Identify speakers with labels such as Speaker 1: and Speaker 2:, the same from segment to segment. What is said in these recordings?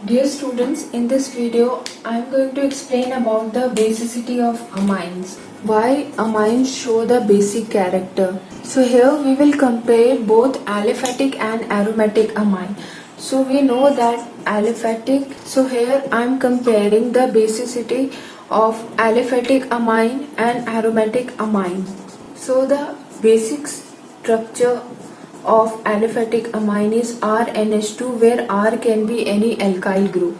Speaker 1: Dear students, in this video I am going to explain about the basicity of amines. Why amines show the basic character. So here we will compare both aliphatic and aromatic amine. So we know that aliphatic, so here I am comparing the basicity of aliphatic amine and aromatic amine. So the basic structure of aliphatic amine is RNH2, where R can be any alkyl group.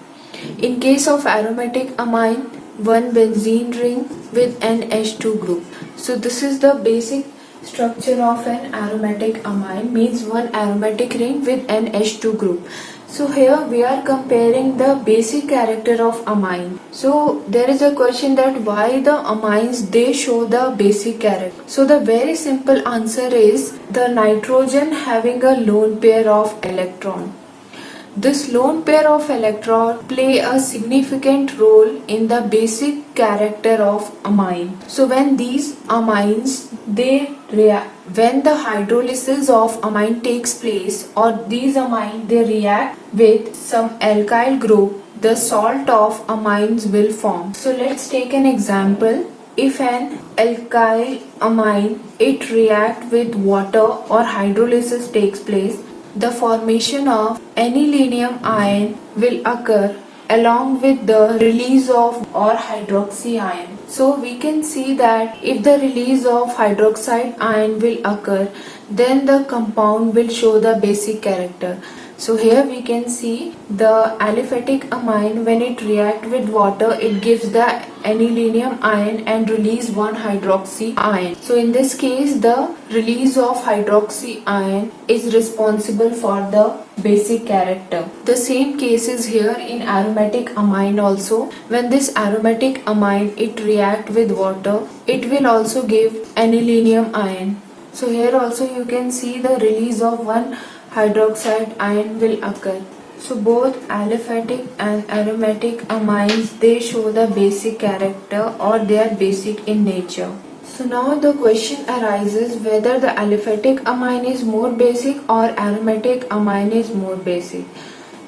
Speaker 1: In case of aromatic amine, one benzene ring with an H2 group. So this is the basic structure of an aromatic amine, means one aromatic ring with an H2 group. So here we are comparing the basic character of amine. So there is a question that why the amines they show the basic character. So the very simple answer is the nitrogen having a lone pair of electron. This lone pair of electrons play a significant role in the basic character of amine. So when these amines when the hydrolysis of amine takes place, or these amine they react with some alkyl group, the salt of amines will form. So let's take an example. If an alkyl amine it react with water or hydrolysis takes place, the formation of anilinium ion will occur along with the release of or hydroxy ion. So we can see that if the release of hydroxide ion will occur, then the compound will show the basic character. So here we can see the aliphatic amine, when it react with water, it gives the anilinium ion and release one hydroxy ion. So in this case, the release of hydroxy ion is responsible for the basic character. The same case is here in aromatic amine also. When this aromatic amine it react with water, it will also give anilinium ion. So here also you can see the release of one hydroxide ion will occur. So both aliphatic and aromatic amines they show the basic character, or they are basic in nature. So now the question arises whether the aliphatic amine is more basic or aromatic amine is more basic.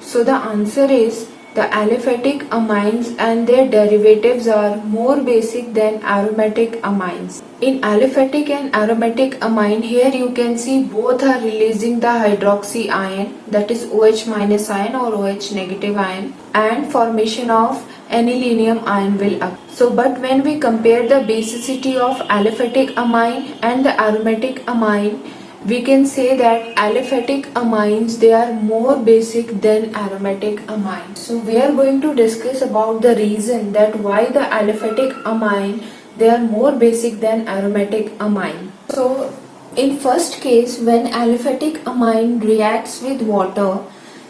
Speaker 1: So the answer is the aliphatic amines and their derivatives are more basic than aromatic amines. In aliphatic and aromatic amine, here you can see both are releasing the hydroxy ion, that is OH minus ion or OH negative ion, and formation of anilinium ion will occur. So but when we compare the basicity of aliphatic amine and the aromatic amine, we can say that aliphatic amines they are more basic than aromatic amines. So we are going to discuss about the reason that why the aliphatic amine they are more basic than aromatic amine. So in first case, when aliphatic amine reacts with water,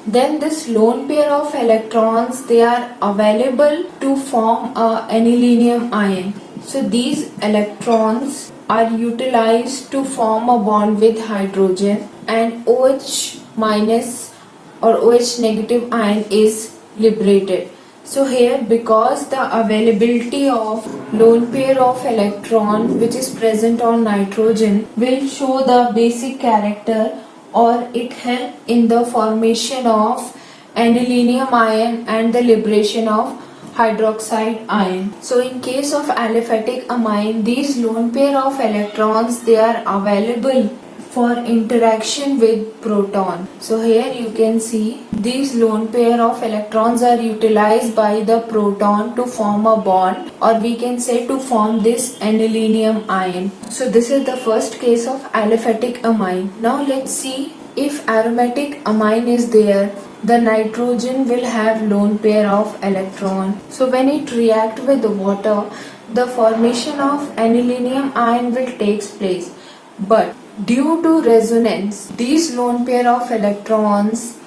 Speaker 1: then this lone pair of electrons they are available to form a anilinium ion. So these electrons are utilized to form a bond with hydrogen, and OH minus or OH negative ion is liberated. So here, because the availability of lone pair of electron which is present on nitrogen will show the basic character, or it help in the formation of anilinium ion and the liberation of hydroxide ion. So in case of aliphatic amine, these lone pair of electrons they are available for interaction with proton. So here you can see these lone pair of electrons are utilized by the proton to form a bond, or we can say to form this anilinium ion. So this is the first case of aliphatic amine. Now let's see, if aromatic amine is there, the nitrogen will have lone pair of electron. So when it react with the water, the formation of anilinium ion will takes place. But due to resonance, these lone pair of electrons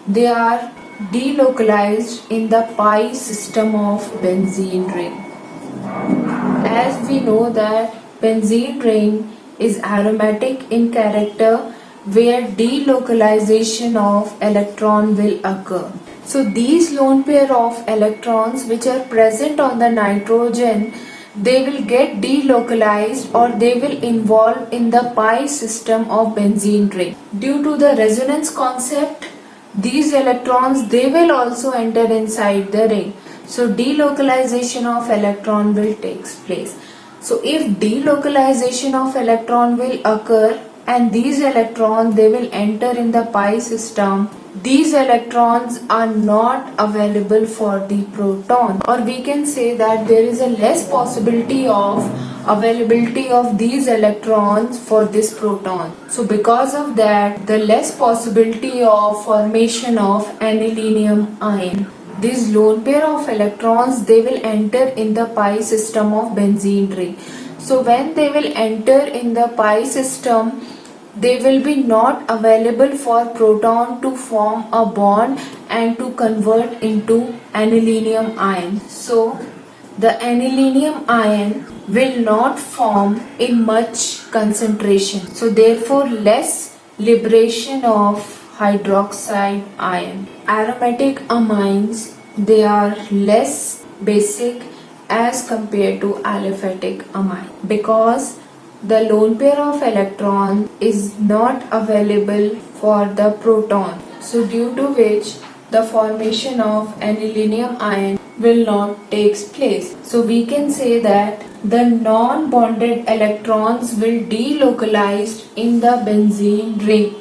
Speaker 1: they are delocalized in the pi system of benzene ring. As we know that benzene ring is aromatic in character, where delocalization of electron will occur. So these lone pair of electrons which are present on the nitrogen, they will get delocalized, or they will involve in the pi system of benzene ring. Due to the resonance concept, these electrons, they will also enter inside the ring. So delocalization of electron will take place. So if delocalization of electron will occur and these electrons, they will enter in the pi system, these electrons are not available for the proton, or we can say that there is a less possibility of availability of these electrons for this proton. So because of that, the less possibility of formation of anilinium ion. These lone pair of electrons, they will enter in the pi system of benzene ring. So when they will enter in the pi system, they will be not available for proton to form a bond and to convert into anilinium ion. So the anilinium ion will not form in much concentration. So therefore less liberation of hydroxide ion. Aromatic amines, they are less basic as compared to aliphatic amine because the lone pair of electron is not available for the proton. So due to which the formation of anilinium ion will not take place. So we can say that the non-bonded electrons will delocalize in the benzene ring.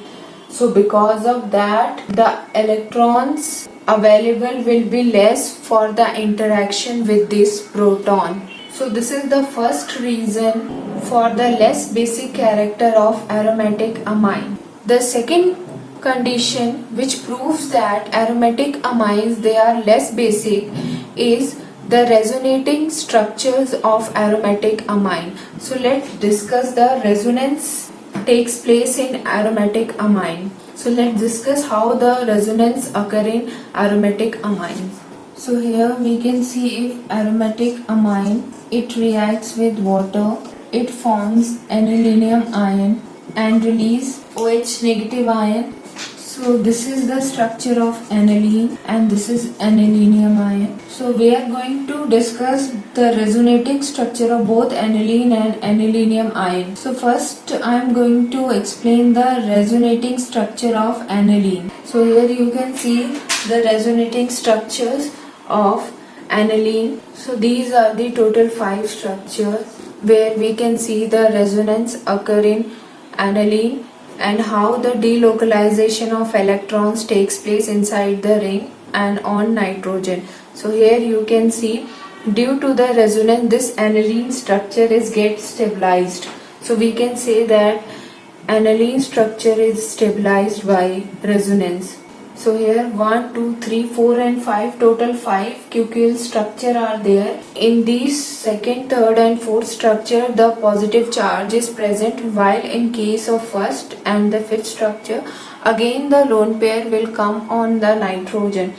Speaker 1: So because of that, the electrons available will be less for the interaction with this proton. So this is the first reason for the less basic character of aromatic amine. The second condition which proves that aromatic amines, they are less basic, is the resonating structures of aromatic amine. So let's discuss the resonance takes place in aromatic amine. So let's discuss how the resonance occur in aromatic amines. So here we can see if aromatic amine, it reacts with water, it forms anilinium ion and release OH negative ion. So this is the structure of aniline and this is anilinium ion. So we are going to discuss the resonating structure of both aniline and anilinium ion. So first I am going to explain the resonating structure of aniline. So here you can see the resonating structures of aniline. So these are the total 5 structures where we can see the resonance occur in aniline and how the delocalization of electrons takes place inside the ring and on nitrogen. So here you can see due to the resonance, this aniline structure is get stabilized. So we can say that aniline structure is stabilized by resonance. So here 1, 2, 3, 4 and 5, total 5 QQL structure are there. In these second, third and fourth structure, the positive charge is present, while in case of first and the fifth structure, again the lone pair will come on the nitrogen.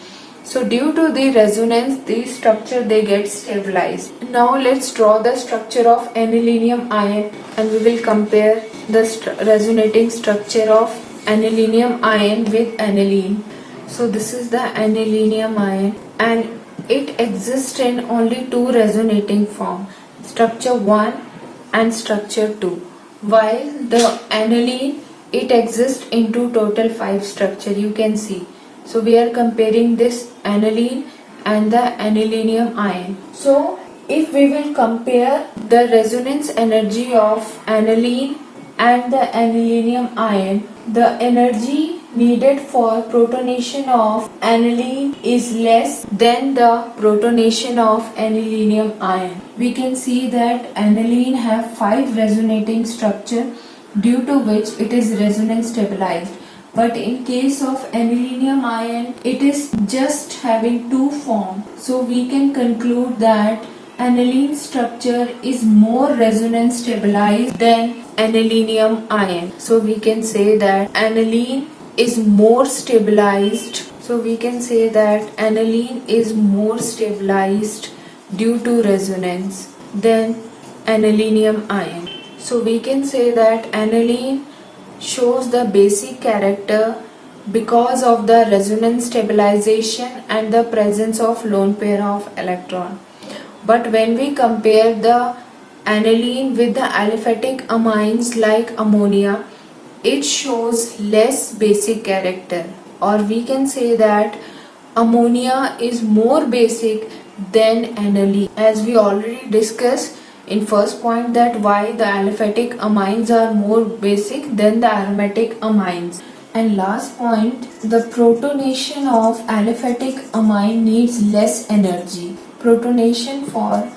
Speaker 1: So due to the resonance, these structure they get stabilized. Now let's draw the structure of anilinium ion and we will compare the resonating structure of anilinium ion with aniline. So this is the anilinium ion and it exists in only 2 resonating form, structure 1 and structure 2, while the aniline, it exists into total 5 structure, you can see. So we are comparing this aniline and the anilinium ion. So if we will compare the resonance energy of aniline and the anilinium ion, the energy needed for protonation of aniline is less than the protonation of anilinium ion. We can see that aniline have 5 resonating structure, due to which it is resonance stabilized. But in case of anilinium ion, it is just having 2 forms. So we can conclude that aniline structure is more resonance stabilized than anilinium ion. So we can say that aniline is more stabilized. So we can say that aniline is more stabilized due to resonance than anilinium ion. So we can say that aniline shows the basic character because of the resonance stabilization and the presence of lone pair of electron. But when we compare the aniline with the aliphatic amines like ammonia, it shows less basic character. or we can say that ammonia is more basic than NLE, as we already discussed in first point that why the aliphatic amines are more basic than the aromatic amines. And last point, the protonation of aliphatic amine needs less energy. Protonation for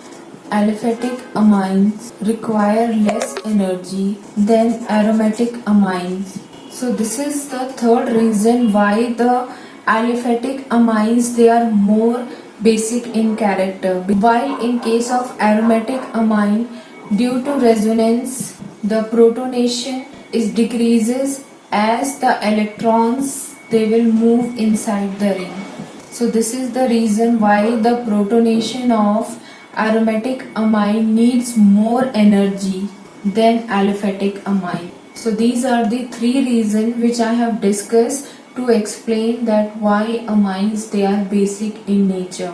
Speaker 1: aliphatic amines require less energy than aromatic amines. So this is the third reason why the aliphatic amines, they are more basic in character, while in case of aromatic amine, due to resonance, the protonation is decreases as the electrons, they will move inside the ring. So this is the reason why the protonation of aromatic amine needs more energy than aliphatic amine. So these are the three reasons which I have discussed to explain that why amines, they are basic in nature.